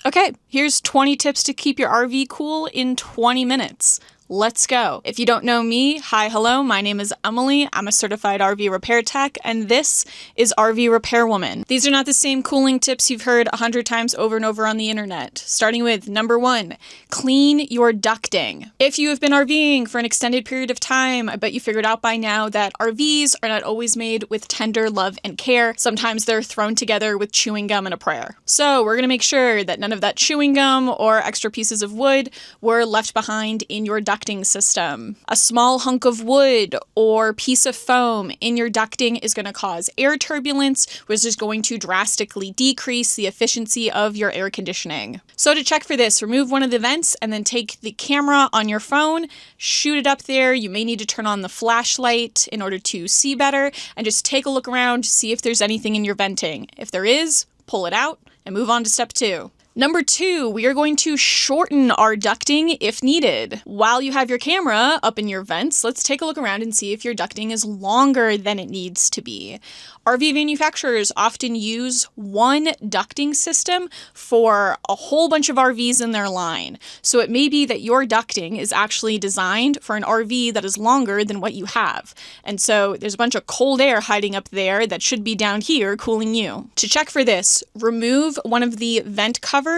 Okay, here's 20 tips to keep your RV cool in 20 minutes. Let's go. If you don't know me, hi, hello, my name is Emily. I'm a certified RV repair tech, and this is RV Repair Woman. These are not the same cooling tips you've heard 100 times over and over on the internet. Starting with number 1, clean your ducting. If you have been RVing for an extended period of time, I bet you figured out by now that RVs are not always made with tender love and care. Sometimes they're thrown together with chewing gum and a prayer. So we're gonna make sure that none of that chewing gum or extra pieces of wood were left behind in your ducting system. A small hunk of wood or piece of foam in your ducting is going to cause air turbulence, which is going to drastically decrease the efficiency of your air conditioning. So to check for this, remove one of the vents and then take the camera on your phone, shoot it up there. You may need to turn on the flashlight in order to see better, and just take a look around, see if there's anything in your venting. If there is, pull it out and move on to step 2. Number 2, we are going to shorten our ducting if needed. While you have your camera up in your vents, let's take a look around and see if your ducting is longer than it needs to be. RV manufacturers often use one ducting system for a whole bunch of RVs in their line. So it may be that your ducting is actually designed for an RV that is longer than what you have. And so there's a bunch of cold air hiding up there that should be down here cooling you. To check for this, remove one of the vent covers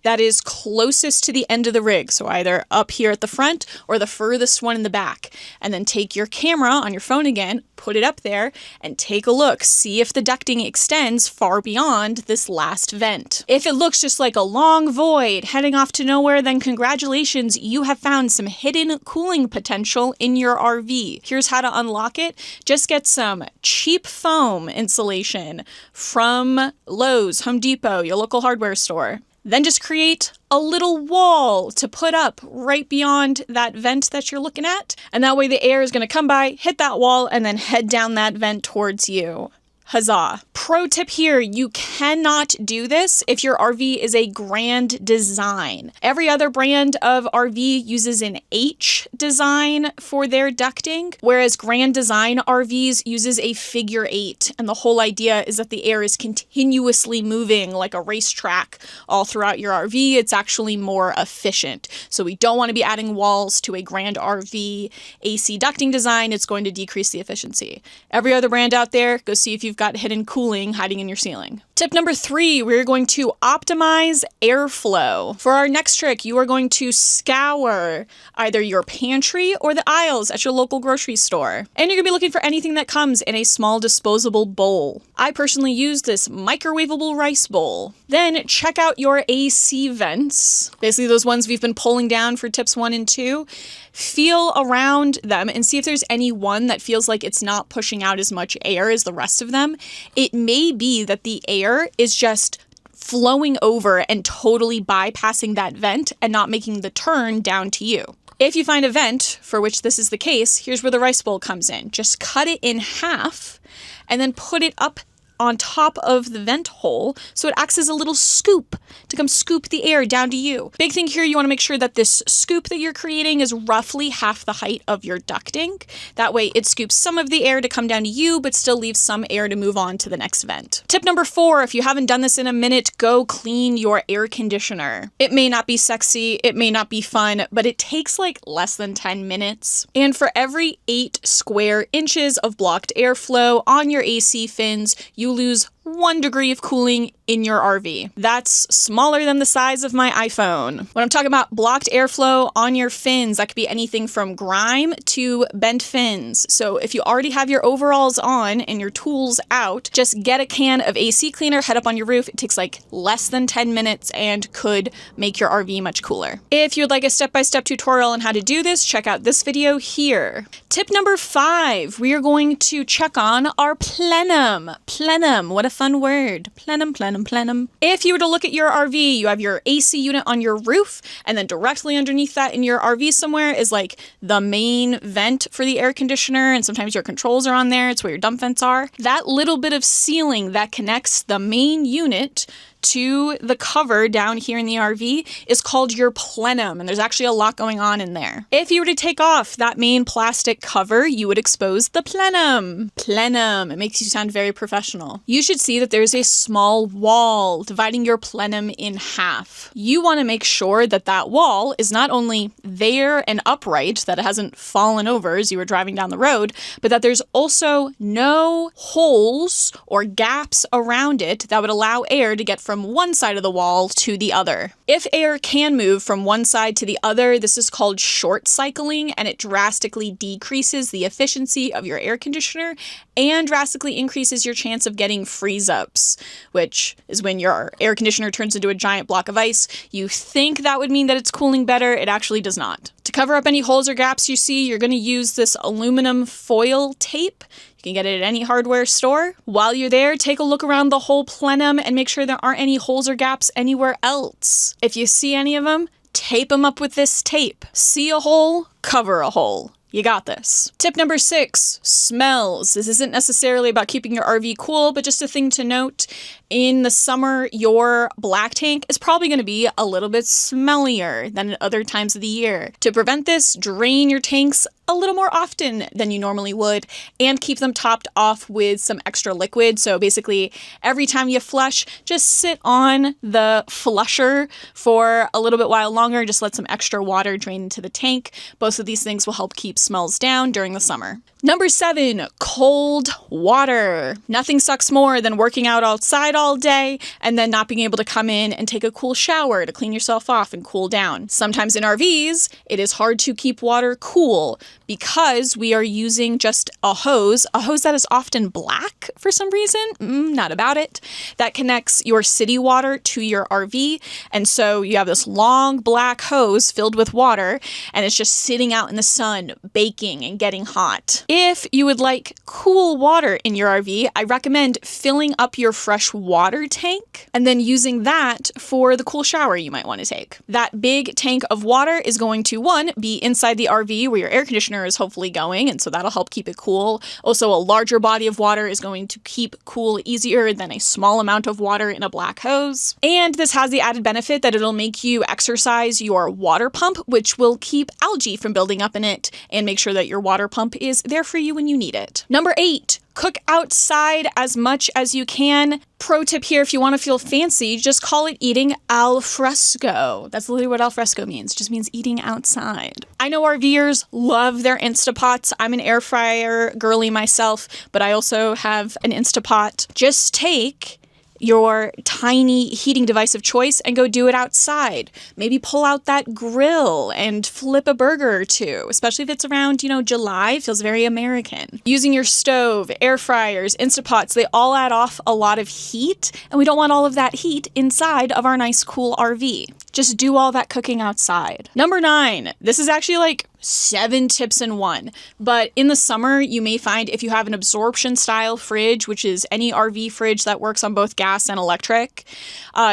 that is closest to the end of the rig. So either up here at the front or the furthest one in the back. And then take your camera on your phone again, put it up there, and take a look. See if the ducting extends far beyond this last vent. If it looks just like a long void heading off to nowhere, then congratulations, you have found some hidden cooling potential in your RV. Here's how to unlock it. Just get some cheap foam insulation from Lowe's, Home Depot, your local hardware store. Then just create a little wall to put up right beyond that vent that you're looking at. And that way the air is going to come by, hit that wall, and then head down that vent towards you. Huzzah. Pro tip here, you cannot do this if your RV is a Grand Design. Every other brand of RV uses an H design for their ducting, whereas Grand Design RVs uses a figure 8. And the whole idea is that the air is continuously moving like a racetrack all throughout your RV. It's actually more efficient. So we don't want to be adding walls to a Grand RV AC ducting design. It's going to decrease the efficiency. Every other brand out there, go see if you've got hidden cooling hiding in your ceiling. Tip number 3, we're going to optimize airflow. For our next trick, you are going to scour either your pantry or the aisles at your local grocery store. And you're gonna be looking for anything that comes in a small disposable bowl. I personally use this microwavable rice bowl. Then check out your AC vents, basically those ones we've been pulling down for tips 1 and 2. Feel around them and see if there's any one that feels like it's not pushing out as much air as the rest of them. It may be that the air is just flowing over and totally bypassing that vent and not making the turn down to you. If you find a vent for which this is the case, here's where the rice bowl comes in. Just cut it in half and then put it up on top of the vent hole so it acts as a little scoop to come scoop the air down to you. Big thing here, you want to make sure that this scoop that you're creating is roughly half the height of your ducting. That way it scoops some of the air to come down to you, but still leaves some air to move on to the next vent. Tip number 4, if you haven't done this in a minute, go clean your air conditioner. It may not be sexy, it may not be fun, but it takes like less than 10 minutes. And for every 8 square inches of blocked airflow on your AC fins, you lose 1 degree of cooling in your RV. That's smaller than the size of my iPhone. When I'm talking about blocked airflow on your fins, that could be anything from grime to bent fins. So if you already have your overalls on and your tools out, just get a can of AC cleaner, head up on your roof. It takes like less than 10 minutes and could make your RV much cooler. If you'd like a step-by-step tutorial on how to do this, check out this video here. Tip number 5, we are going to check on our plenum. Plenum, what a fun word. Plenum, plenum, plenum. If you were to look at your RV, you have your AC unit on your roof, and then directly underneath that in your RV somewhere is like the main vent for the air conditioner, and sometimes your controls are on there. It's where your dump vents are. That little bit of ceiling that connects the main unit to the cover down here in the RV is called your plenum, and there's actually a lot going on in there. If you were to take off that main plastic cover, you would expose the plenum. Plenum. It makes you sound very professional. You should see that there's a small wall dividing your plenum in half. You want to make sure that that wall is not only there and upright, that it hasn't fallen over as you were driving down the road, but that there's also no holes or gaps around it that would allow air to get from one side of the wall to the other. If air can move from one side to the other, this is called short cycling, and it drastically decreases the efficiency of your air conditioner and drastically increases your chance of getting freeze-ups, which is when your air conditioner turns into a giant block of ice. You think that would mean that it's cooling better. It actually does not. To cover up any holes or gaps you see, you're going to use this aluminum foil tape. You can get it at any hardware store. While you're there, take a look around the whole plenum and make sure there aren't any holes or gaps anywhere else. If you see any of them, tape them up with this tape. See a hole, cover a hole. You got this. Tip number 6, smells. This isn't necessarily about keeping your RV cool, but just a thing to note. In the summer, your black tank is probably going to be a little bit smellier than at other times of the year. To prevent this, drain your tanks a little more often than you normally would and keep them topped off with some extra liquid. So basically, every time you flush, just sit on the flusher for a little bit while longer. Just let some extra water drain into the tank. Both of these things will help keep smells down during the summer. Number 7, cold water. Nothing sucks more than working out outside all day and then not being able to come in and take a cool shower to clean yourself off and cool down. Sometimes in RVs, it is hard to keep water cool because we are using just a hose that is often black for some reason, not about it, that connects your city water to your RV. And so you have this long black hose filled with water and it's just sitting out in the sun, baking and getting hot. If you would like cool water in your RV, I recommend filling up your fresh water tank and then using that for the cool shower you might want to take. That big tank of water is going to, one, be inside the RV where your air conditioner is hopefully going, and so that'll help keep it cool. Also, a larger body of water is going to keep cool easier than a small amount of water in a black hose. And this has the added benefit that it'll make you exercise your water pump, which will keep algae from building up in it and make sure that your water pump is there for you when you need it. Number 8, cook outside as much as you can. Pro tip here, if you want to feel fancy, just call it eating al fresco. That's literally what al fresco means. It just means eating outside. I know RVers love their Instapots. I'm an air fryer girly myself, but I also have an Instapot. Just take your tiny heating device of choice and go do it outside. Maybe pull out that grill and flip a burger or two, especially if it's around, July. It feels very American. Using your stove, air fryers, Instapots, they all add off a lot of heat, and we don't want all of that heat inside of our nice, cool RV. Just do all that cooking outside. Number 9, this is actually like 7 tips in one. But in the summer, you may find if you have an absorption style fridge, which is any RV fridge that works on both gas and electric,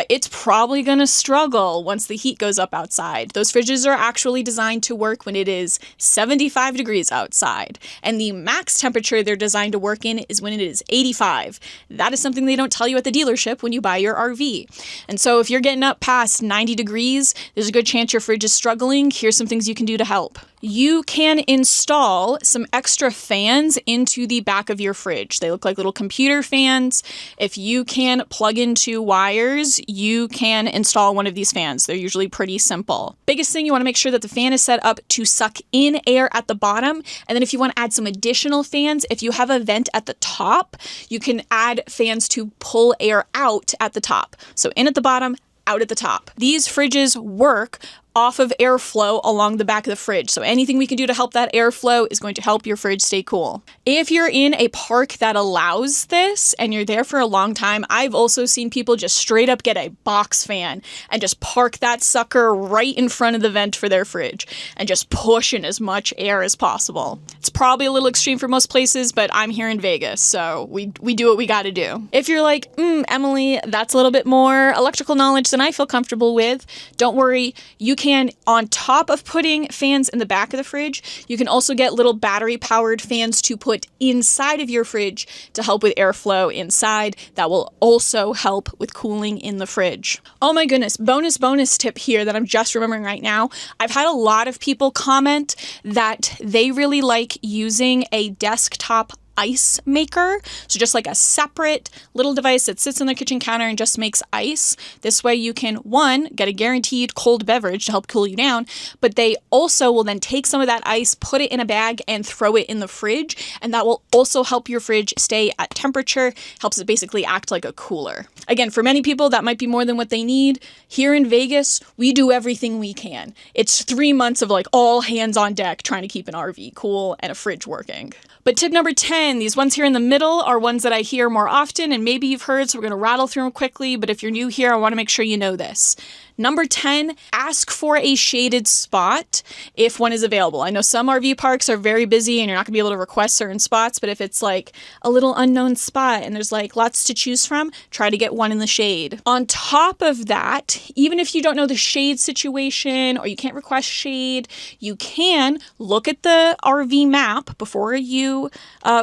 it's probably going to struggle once the heat goes up outside. Those fridges are actually designed to work when it is 75 degrees outside. And the max temperature they're designed to work in is when it is 85. That is something they don't tell you at the dealership when you buy your RV. And so if you're getting up past 90 degrees, there's a good chance your fridge is struggling. Here's some things you can do to help. You can install some extra fans into the back of your fridge. They look like little computer fans. If you can plug into wires, you can install one of these fans. They're usually pretty simple. Biggest thing, you want to make sure that the fan is set up to suck in air at the bottom. And then if you want to add some additional fans, if you have a vent at the top, you can add fans to pull air out at the top. So in at the bottom, out at the top. These fridges work off of airflow along the back of the fridge. So anything we can do to help that airflow is going to help your fridge stay cool. If you're in a park that allows this and you're there for a long time, I've also seen people just straight up get a box fan and just park that sucker right in front of the vent for their fridge and just push in as much air as possible. It's probably a little extreme for most places, but I'm here in Vegas, so we do what we gotta do. If you're like, Emily, that's a little bit more electrical knowledge than I feel comfortable with, don't worry, you can, on top of putting fans in the back of the fridge, you can also get little battery-powered fans to put inside of your fridge to help with airflow inside. That will also help with cooling in the fridge. Oh my goodness, bonus tip here that I'm just remembering right now. I've had a lot of people comment that they really like using a desktop ice maker. So just like a separate little device that sits on the kitchen counter and just makes ice. This way you can, one, get a guaranteed cold beverage to help cool you down, but they also will then take some of that ice, put it in a bag and throw it in the fridge. And that will also help your fridge stay at temperature, helps it basically act like a cooler. Again, for many people, that might be more than what they need. Here in Vegas, we do everything we can. It's 3 months of like all hands on deck trying to keep an RV cool and a fridge working. But tip number 10, these ones here in the middle are ones that I hear more often and maybe you've heard, so we're going to rattle through them quickly, but if you're new here, I want to make sure you know this. Number 10, ask for a shaded spot if one is available. I know some RV parks are very busy and you're not going to be able to request certain spots, but if it's like a little unknown spot and there's like lots to choose from, try to get one in the shade. On top of that, even if you don't know the shade situation or you can't request shade, you can look at the RV map before you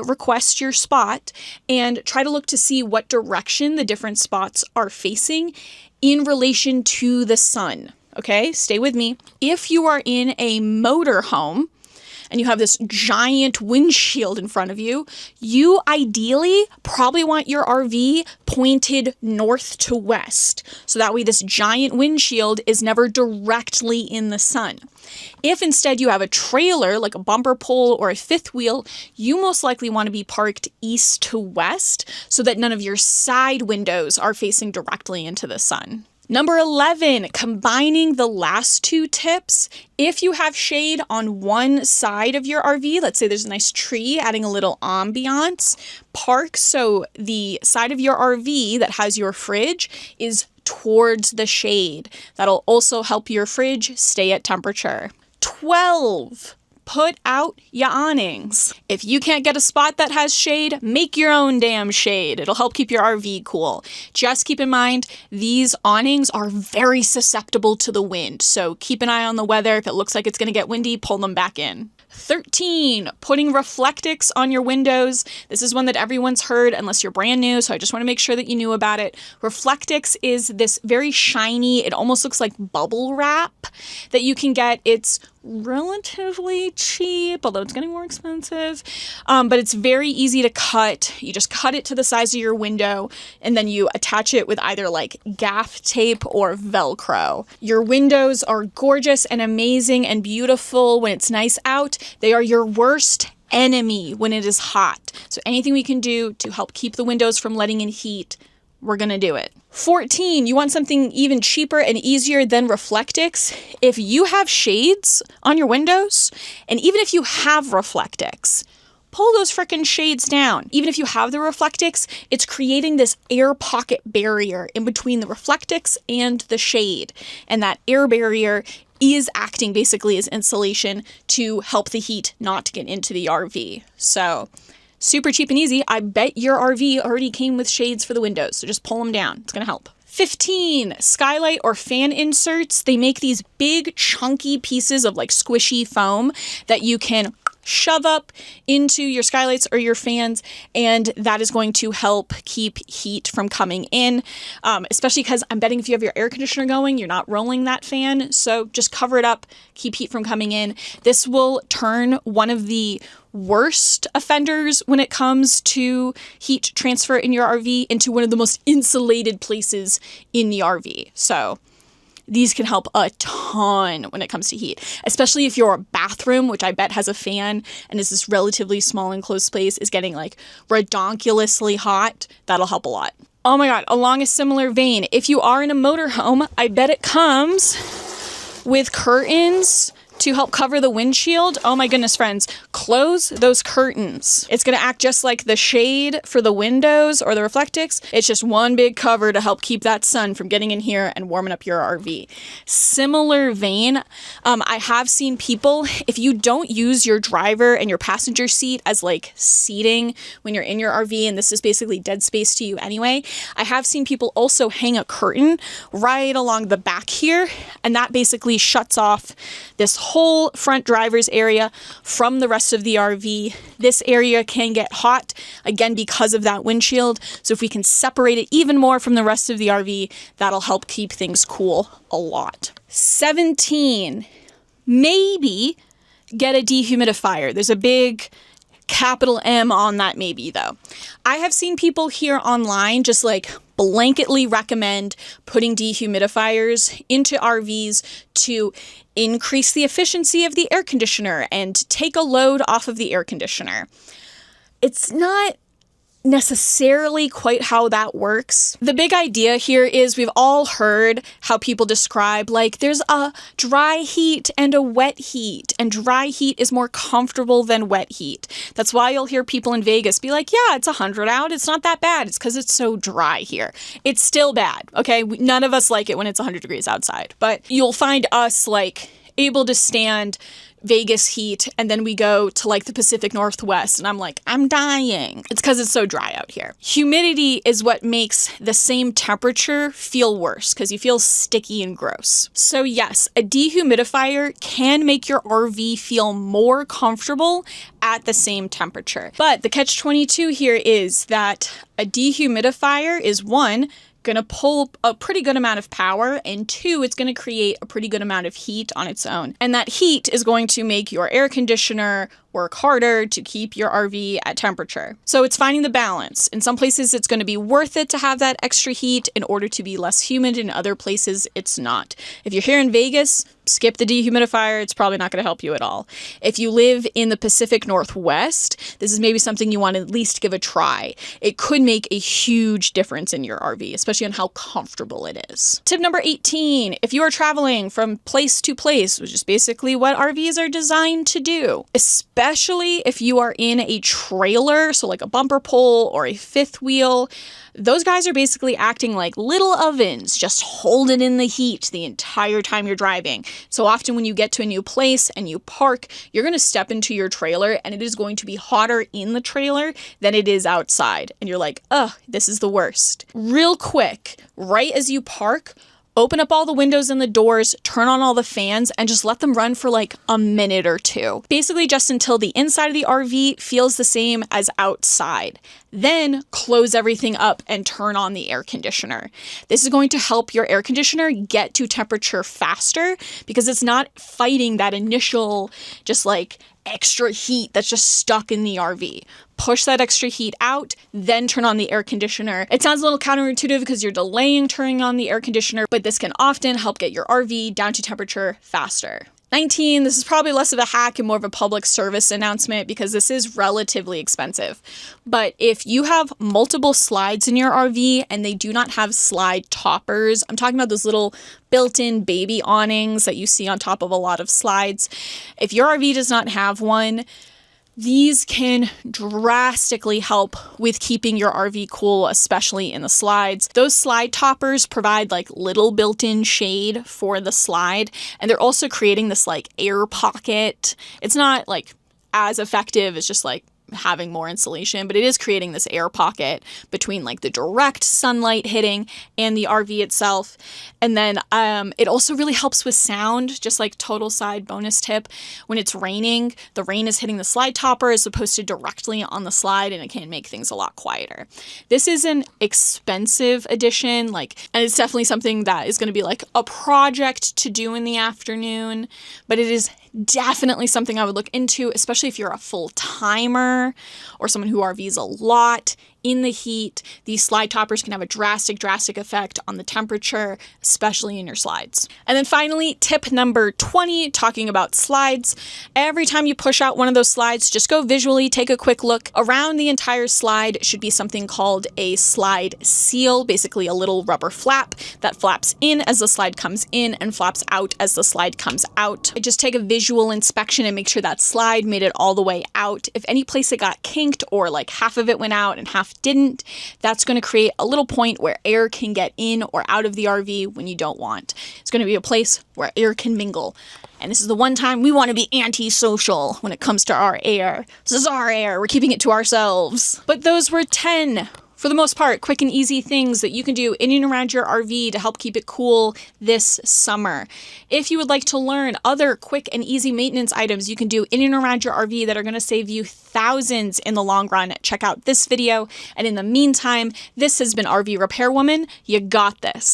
request your spot and try to look to see what direction the different spots are facing in relation to the sun. Okay, stay with me. If you are in a motor home and you have this giant windshield in front of you, you ideally probably want your RV pointed north to west. So that way this giant windshield is never directly in the sun. If instead you have a trailer, like a bumper pole or a fifth wheel, you most likely want to be parked east to west so that none of your side windows are facing directly into the sun. Number 11, combining the last two tips. If you have shade on one side of your RV, let's say there's a nice tree adding a little ambiance, park so the side of your RV that has your fridge is towards the shade. That'll also help your fridge stay at temperature. 12. Put out your awnings. If you can't get a spot that has shade, make your own damn shade. It'll help keep your RV cool. Just keep in mind, these awnings are very susceptible to the wind, so keep an eye on the weather. If it looks like it's going to get windy, pull them back in. 13, putting Reflectix on your windows. This is one that everyone's heard unless you're brand new, so I just want to make sure that you knew about it. Reflectix is this very shiny, it almost looks like bubble wrap that you can get. It's relatively cheap, although it's getting more expensive, but it's very easy to cut. You just cut it to the size of your window and then you attach it with either like gaff tape or Velcro. Your windows are gorgeous and amazing and beautiful when it's nice out. They are your worst enemy when it is hot. So anything we can do to help keep the windows from letting in heat, we're gonna do it. 14, you want something even cheaper and easier than Reflectix? If you have shades on your windows, and even if you have Reflectix, pull those frickin' shades down. Even if you have the Reflectix, it's creating this air pocket barrier in between the Reflectix and the shade. And that air barrier is acting basically as insulation to help the heat not get into the RV. So super cheap and easy. I bet your RV already came with shades for the windows, so just pull them down. It's gonna help. 15, skylight or fan inserts. They make these big chunky pieces of like squishy foam that you can shove up into your skylights or your fans, and that is going to help keep heat from coming in, especially because I'm betting if you have your air conditioner going, you're not rolling that fan, so just cover it up, keep heat from coming in. This will turn one of the worst offenders when it comes to heat transfer in your RV into one of the most insulated places in the RV. So these can help a ton when it comes to heat, especially if your bathroom, which I bet has a fan and is this relatively small enclosed space, is getting like redonkulously hot. That'll help a lot. Oh my God, along a similar vein, if you are in a motorhome, I bet it comes with curtains to help cover the windshield, oh my goodness, friends, close those curtains. It's going to act just like the shade for the windows or the Reflectix. It's just one big cover to help keep that sun from getting in here and warming up your RV. Similar vein, I have seen people, if you don't use your driver and your passenger seat as like seating when you're in your RV, and this is basically dead space to you anyway, I have seen people also hang a curtain right along the back here, and that basically shuts off this whole front driver's area from the rest of the RV. This area can get hot, again, because of that windshield. So if we can separate it even more from the rest of the RV, that'll help keep things cool a lot. 17, maybe get a dehumidifier. There's a big capital M on that maybe though. I have seen people here online just like blanketly recommend putting dehumidifiers into RVs to increase the efficiency of the air conditioner and take a load off of the air conditioner. It's not necessarily quite how that works. The big idea here is we've all heard how people describe like there's a dry heat and a wet heat, and dry heat is more comfortable than wet heat. That's why you'll hear people in Vegas be like, yeah, it's 100 out. It's not that bad. It's because it's so dry here. It's still bad. Okay. None of us like it when it's 100 degrees outside, but you'll find us like able to stand Vegas heat, and then we go to like the Pacific Northwest and I'm like, I'm dying. It's because it's so dry out here. Humidity is what makes the same temperature feel worse because you feel sticky and gross. So yes, a dehumidifier can make your RV feel more comfortable at the same temperature. But the catch-22 here is that a dehumidifier is one, going to pull a pretty good amount of power, and two, it's going to create a pretty good amount of heat on its own. And that heat is going to make your air conditioner work harder to keep your RV at temperature. So it's finding the balance. In some places, it's going to be worth it to have that extra heat in order to be less humid. In other places, it's not. If you're here in Vegas, skip the dehumidifier. It's probably not going to help you at all. If you live in the Pacific Northwest, this is maybe something you want to at least give a try. It could make a huge difference in your RV, especially on how comfortable it is. Tip number 18, if you are traveling from place to place, which is basically what RVs are designed to do, especially if you are in a trailer, so like a bumper pole or a fifth wheel, those guys are basically acting like little ovens, just holding in the heat the entire time you're driving. So often when you get to a new place and you park, you're going to step into your trailer and it is going to be hotter in the trailer than it is outside. And you're like, ugh, this is the worst. Real quick, right as you park, open up all the windows and the doors, turn on all the fans, and just let them run for like a minute or two. Basically just until the inside of the RV feels the same as outside. Then close everything up and turn on the air conditioner. This is going to help your air conditioner get to temperature faster because it's not fighting that initial just like extra heat that's just stuck in the RV. Push that extra heat out, then turn on the air conditioner. It sounds a little counterintuitive because you're delaying turning on the air conditioner, but this can often help get your RV down to temperature faster. 19, this is probably less of a hack and more of a public service announcement because this is relatively expensive. But if you have multiple slides in your RV and they do not have slide toppers, I'm talking about those little built-in baby awnings that you see on top of a lot of slides. If your RV does not have one, these can drastically help with keeping your RV cool, especially in the slides. Those slide toppers provide like little built-in shade for the slide, and they're also creating this like air pocket. It's not like as effective as just like having more insulation, but it is creating this air pocket between like the direct sunlight hitting and the RV itself. And then it also really helps with sound, just like total side bonus tip. When it's raining, the rain is hitting the slide topper as opposed to directly on the slide, and it can make things a lot quieter. This is an expensive addition, and it's definitely something that is going to be like a project to do in the afternoon, but it is definitely something I would look into, especially if you're a full-timer or someone who RVs a lot. in the heat. These slide toppers can have a drastic effect on the temperature, especially in your slides. And then finally, tip number 20, talking about slides. Every time you push out one of those slides, just go visually, take a quick look. Around the entire slide should be something called a slide seal, basically a little rubber flap that flaps in as the slide comes in and flaps out as the slide comes out. Just take a visual inspection and make sure that slide made it all the way out. If any place it got kinked or like half of it went out and half didn't, that's going to create a little point where air can get in or out of the RV when you don't want. It's going to be a place where air can mingle. And this is the one time we want to be antisocial when it comes to our air. This is our air. We're keeping it to ourselves. But those were 10, for the most part, quick and easy things that you can do in and around your RV to help keep it cool this summer. If you would like to learn other quick and easy maintenance items you can do in and around your RV that are going to save you thousands in the long run, check out this video. And in the meantime, this has been RV Repair Woman. You got this.